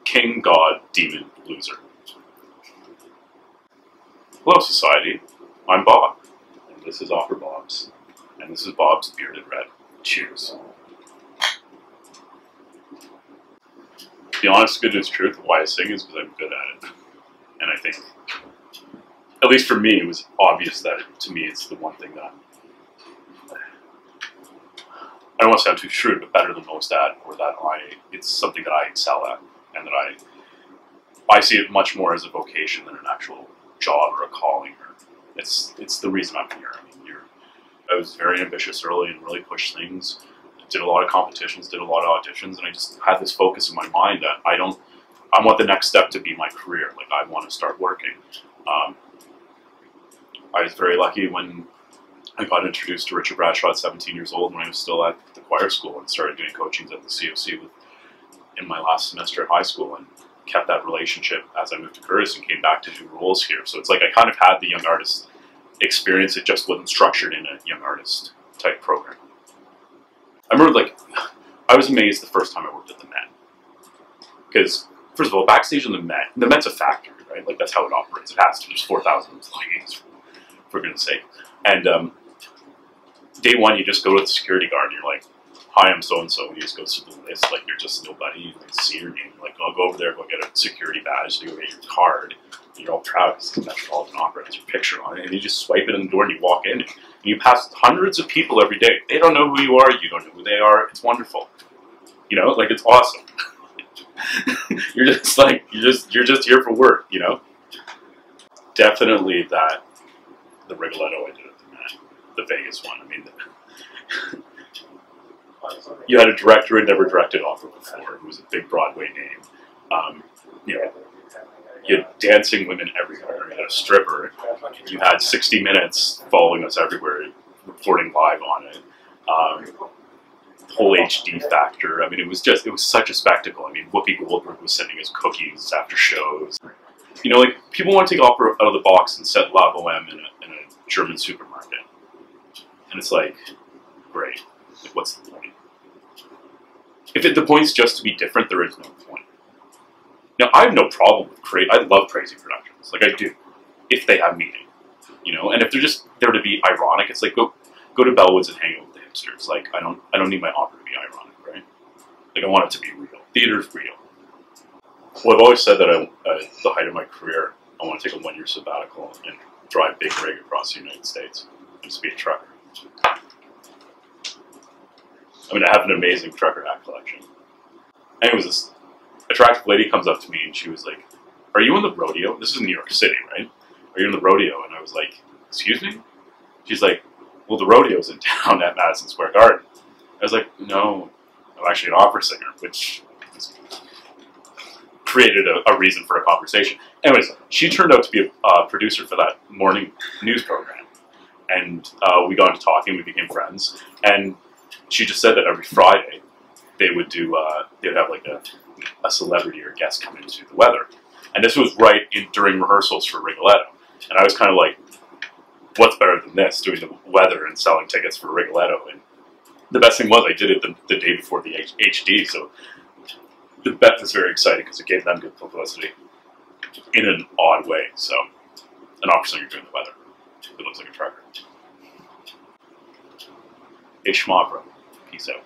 King, God, Demon, Loser. Hello, society. I'm Bob, and this is Offer Bob's, and this is Bob's Bearded Red. Cheers. The honest, good news, truth of why I sing is because I'm good at it, and I think, at least for me, it was obvious that to me it's the one thing that I don't want to sound too shrewd, but better than most at, or that it's something that I excel at, and that I see it much more as a vocation than an actual job or a calling. Or it's the reason I'm here. I mean, I was very ambitious early and really pushed things. Did a lot of competitions, did a lot of auditions, and I just had this focus in my mind that I want the next step to be my career. Like, I want to start working. I was very lucky when I got introduced to Richard Bradshaw at 17 years old when I was still at the choir school, and started doing coachings at the COC in my last semester at high school, and kept that relationship as I moved to Curtis and came back to do roles here. So it's like I kind of had the young artist experience. It just wasn't structured in a young artist type program. I remember, like, I was amazed the first time I worked at the Met. Because, first of all, backstage in the Met's a factory, right? Like, that's how it operates. It has to. There's 4,000 employees, for goodness sake. And day one, you just go to the security guard and you're like, hi, I'm so-and-so. And you just go through the list like you're just nobody. You can see your name. Like, I'll go over there, go get a security badge, go get your card. And you're all proud because the Metropolitan Opera has your picture on it. And you just swipe it in the door and you walk in. And you pass hundreds of people every day. They don't know who you are. You don't know who they are. It's wonderful. You know, like, it's awesome. You're just like, you're just here for work, you know? Definitely the Rigoletto I did at the Met, the Vegas one. I mean, you had a director who had never directed opera before, who was a big Broadway name. You know, you had dancing women everywhere. You had a stripper. You had 60 Minutes following us everywhere, reporting live on it. Whole HD factor. I mean, it was such a spectacle. I mean, Whoopi Goldberg was sending us cookies after shows. You know, like, people want to take opera out of the box and set La Boheme in a German supermarket. And it's like, great. Like, what's the point? If the point's just to be different, there is no point. Now, I have no problem with I love crazy productions. Like, I do. If they have meaning. You know? And if they're just there to be ironic, it's like, go to Bellwoods and hang out with the hipsters. Like, I don't need my opera to be ironic, right? Like, I want it to be real. Theater's real. Well, I've always said that at the height of my career, I want to take a 1-year sabbatical and drive big rig across the United States and just be a trucker. I mean, I have an amazing trucker hat collection. Anyways, this attractive lady comes up to me and she was like, are you in the rodeo? This is in New York City, right? Are you in the rodeo? And I was like, excuse me? She's like, well, the rodeo's in town at Madison Square Garden. I was like, no, I'm actually an opera singer, which created a reason for a conversation. Anyways, she turned out to be a producer for that morning news program. And we got into talking, we became friends. And she just said that every Friday they would have like a celebrity or guest come into the weather. And this was during rehearsals for Rigoletto. And I was kind of like, what's better than this, doing the weather and selling tickets for Rigoletto? And the best thing was I did it the day before the HD, so the bet was very exciting because it gave them good publicity in an odd way. So, an opera singer doing the weather. It looks like a trucker. Hey, Schmabra. Peace out.